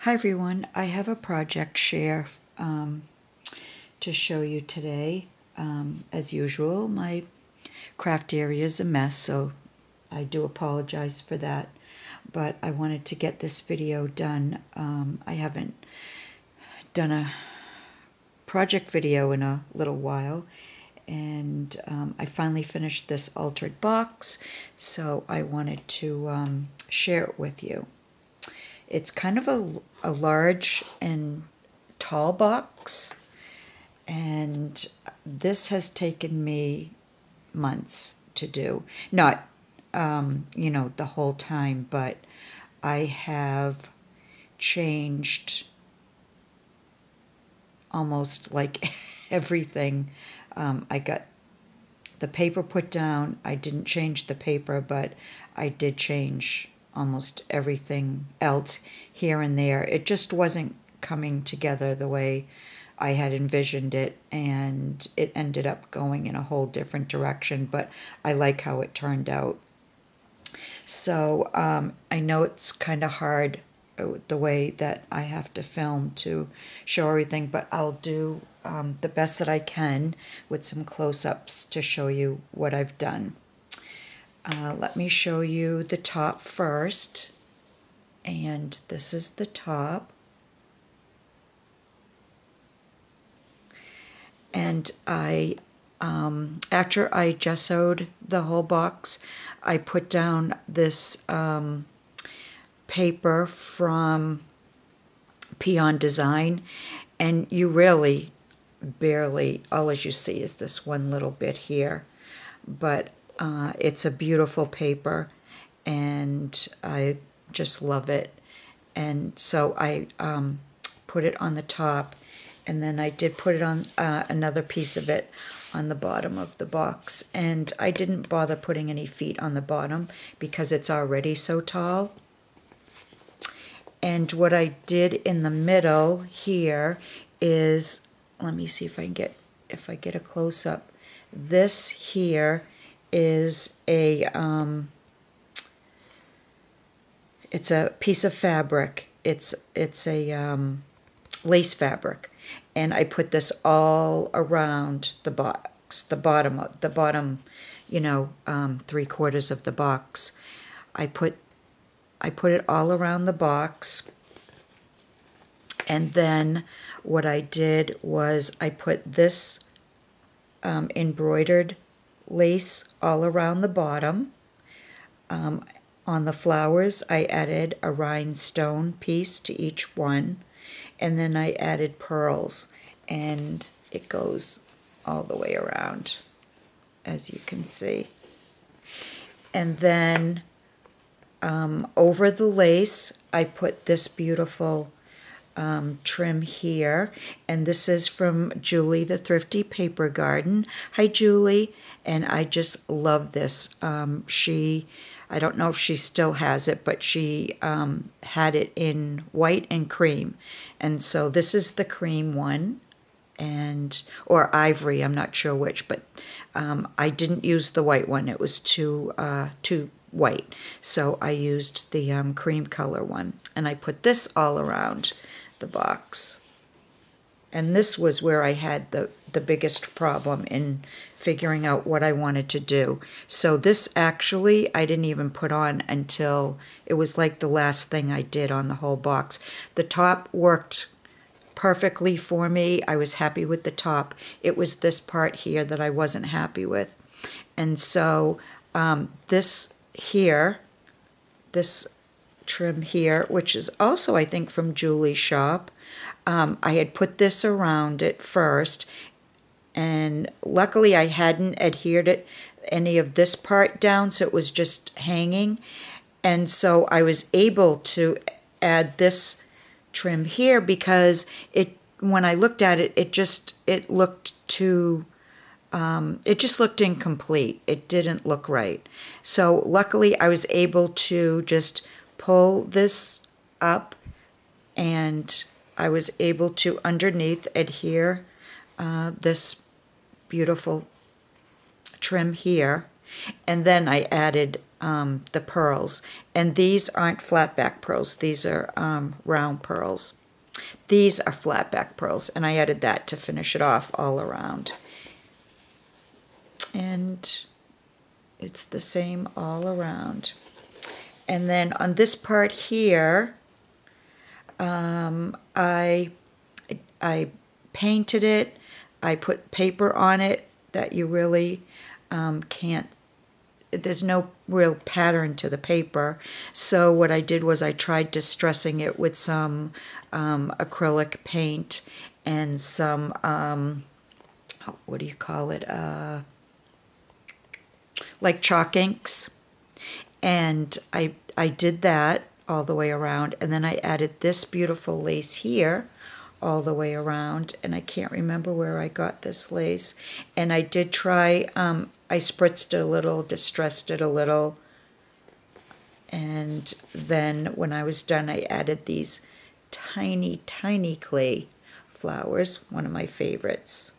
Hi everyone, I have a project share to show you today. As usual, my craft area is a mess, so I do apologize for that. But I wanted to get this video done. I haven't done a project video in a little while, and I finally finished this altered box, so I wanted to share it with you. It's kind of a large and tall box, and this has taken me months to do. Not, the whole time, but I have changed almost like everything. I got the paper put down. I didn't change the paper, but I did change almost everything else here and there. It just wasn't coming together the way I had envisioned it, and it ended up going in a whole different direction, but I like how it turned out. So I know it's kind of hard the way that I have to film to show everything, but I'll do the best that I can with some close-ups to show you what I've done. Let me show you the top first, and this is the top. And after I gessoed the whole box, I put down this paper from Peon Design, and you really barely, all as you see is this one little bit here, but it's a beautiful paper, and I just love it. And so I put it on the top, and then I did put it on another piece of it on the bottom of the box. And I didn't bother putting any feet on the bottom because it's already so tall. And what I did in the middle here is, let me see if I get a close up. This here is it's a piece of fabric. It's a lace fabric, and I put this all around the box, the bottom, 3/4 of the box. I put it all around the box, and then what I did was I put this embroidered lace all around the bottom. On the flowers, I added a rhinestone piece to each one, and then I added pearls, and it goes all the way around, as you can see. And then over the lace, I put this beautiful trim here, and this is from Julie the Thrifty Paper Garden. Hi Julie, and I just love this. I don't know if she still has it, but she had it in white and cream, and so this is the cream one, or ivory, I'm not sure which, but I didn't use the white one. It was too white, so I used the cream color one, and I put this all around the box. And this was where I had the biggest problem in figuring out what I wanted to do. So this actually I didn't even put on until it was like the last thing I did on the whole box. The top worked perfectly for me. I was happy with the top. It was this part here that I wasn't happy with. And so this here, this trim here, which is also I think from Julie's shop, I had put this around it first, and luckily I hadn't adhered any of this part down, so it was just hanging. And so I was able to add this trim here because when I looked at it, it just looked incomplete. It didn't look right. So luckily I was able to just pull this up, and I was able to underneath adhere this beautiful trim here, And then I added the pearls. And these aren't flat back pearls. These are round pearls. These are flat back pearls. And I added that to finish it off all around. And it's the same all around. And then on this part here, I painted it. I put paper on it that you really can't, there's no real pattern to the paper. So what I did was I tried distressing it with some acrylic paint and some, what do you call it, like chalk inks. And I did that all the way around, and then I added this beautiful lace here all the way around, and I can't remember where I got this lace. And I did try, I spritzed it a little, distressed it a little, and then when I was done I added these tiny, tiny clay flowers, one of my favorites.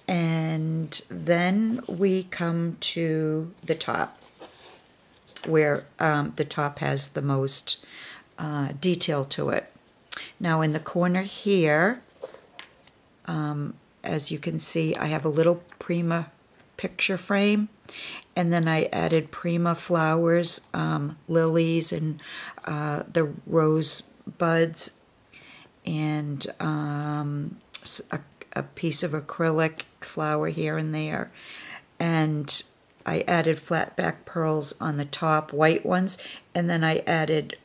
And then we come to the top, where the top has the most detail to it. Now in the corner here, as you can see, I have a little Prima picture frame, and then I added Prima flowers, lilies, and the rose buds, and a piece of acrylic flower here and there. And I added flat back pearls on the top, white ones, and then I added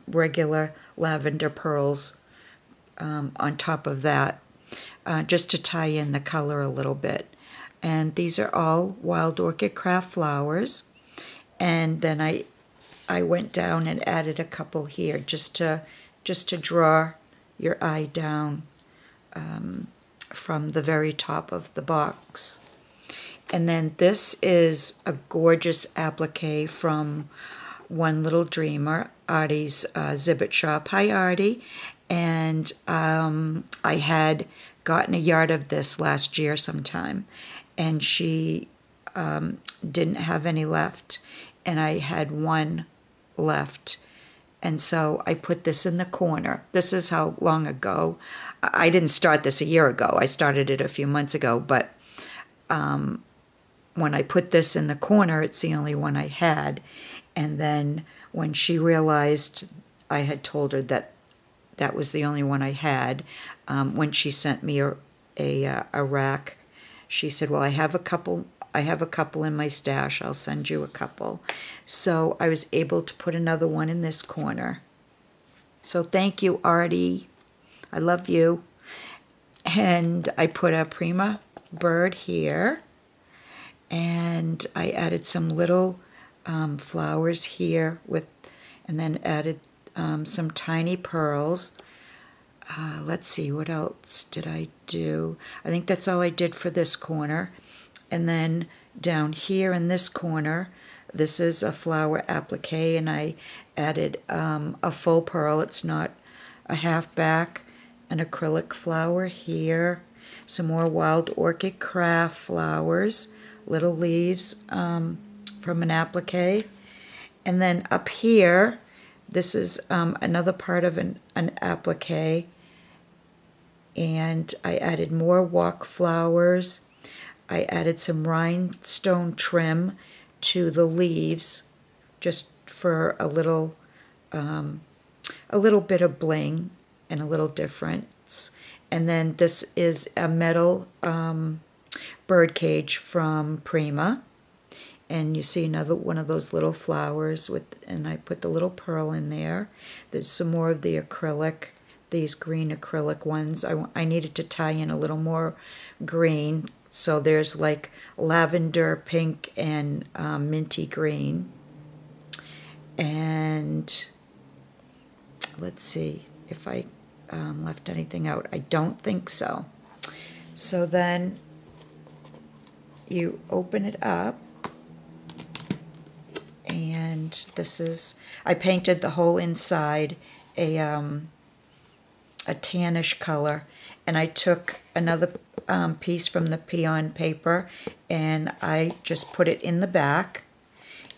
regular lavender pearls on top of that, just to tie in the color a little bit. And these are all Wild Orchid Craft flowers. And then I went down and added a couple here, just to draw your eye down from the very top of the box. And then this is a gorgeous applique from One Little Dreamer, Artie's Zibbet Shop. Hi, Artie. And I had gotten a yard of this last year sometime, and she didn't have any left, and I had one left. And so I put this in the corner. This is how long ago. I didn't start this a year ago. I started it a few months ago, but when I put this in the corner, it's the only one I had. And then when she realized I had told her that that was the only one I had, when she sent me a rack, she said, well, I have a couple in my stash. I'll send you a couple. So I was able to put another one in this corner. So thank you, Artie. I love you. And I put a Prima bird here. And I added some little flowers here and then added some tiny pearls. Let's see, what else did I do? I think that's all I did for this corner. And then down here in this corner, this is a flower applique, and I added a full pearl. It's not a half back, an acrylic flower here, some more Wild Orchid Craft flowers, little leaves from an applique. And then up here, this is another part of an applique, and I added more walk flowers. I added some rhinestone trim to the leaves, just for a little bit of bling and a little difference. And then this is a metal bird cage from Prima, and you see another one of those little flowers and I put the little pearl in there. There's some more of the acrylic, these green acrylic ones. I needed to tie in a little more green. So there's like lavender, pink, and minty green. And let's see if I left anything out. I don't think so. So then you open it up, and this is, I painted the whole inside a tannish color, and I took another piece from the peon paper, and I just put it in the back,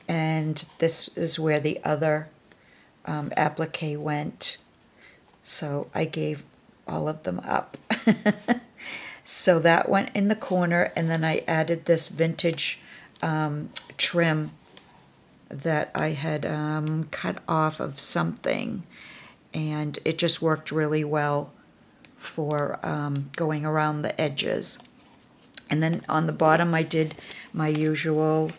and this is where the other applique went. So I gave all of them up. So that went in the corner, and then I added this vintage trim that I had cut off of something, and it just worked really well for going around the edges. And then on the bottom I did my usual,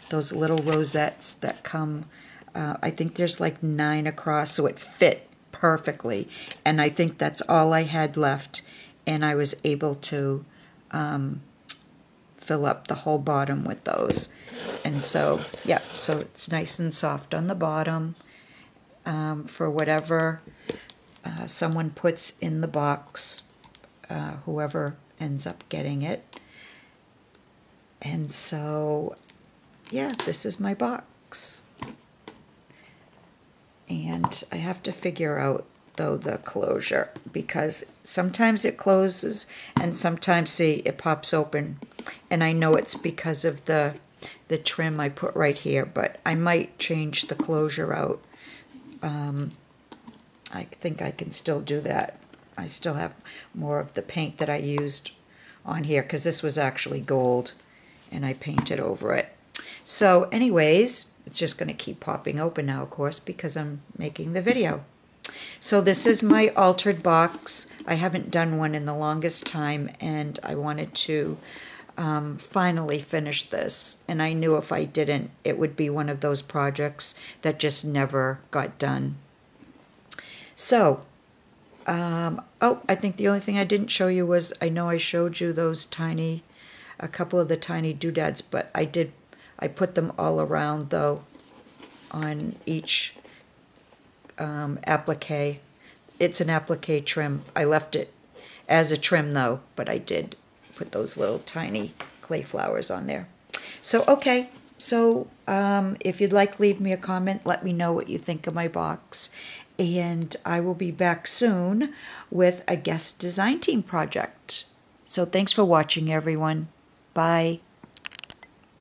those little rosettes that come, I think there's like 9 across, so it fit perfectly. And I think that's all I had left, and I was able to fill up the whole bottom with those. And so, yeah, so it's nice and soft on the bottom for whatever someone puts in the box, whoever ends up getting it. And so, yeah, this is my box. And I have to figure out, though, the closure, because sometimes it closes and sometimes, see, it pops open. And I know it's because of the trim I put right here, but I might change the closure out. I think I can still do that. I still have more of the paint that I used on here, because this was actually gold and I painted over it. So anyways, it's just going to keep popping open now, of course, because I'm making the video. So this is my altered box. I haven't done one in the longest time, and I wanted to finally finish this. And I knew if I didn't, it would be one of those projects that just never got done. So, oh, I think the only thing I didn't show you was, I know I showed you those tiny, a couple of the tiny doodads, but I put them all around, though, on each applique. It's an applique trim. I left it as a trim, though, but I did put those little tiny clay flowers on there. So, okay, so if you'd like, leave me a comment. Let me know what you think of my box. And I will be back soon with a guest design team project. So thanks for watching, everyone. Bye.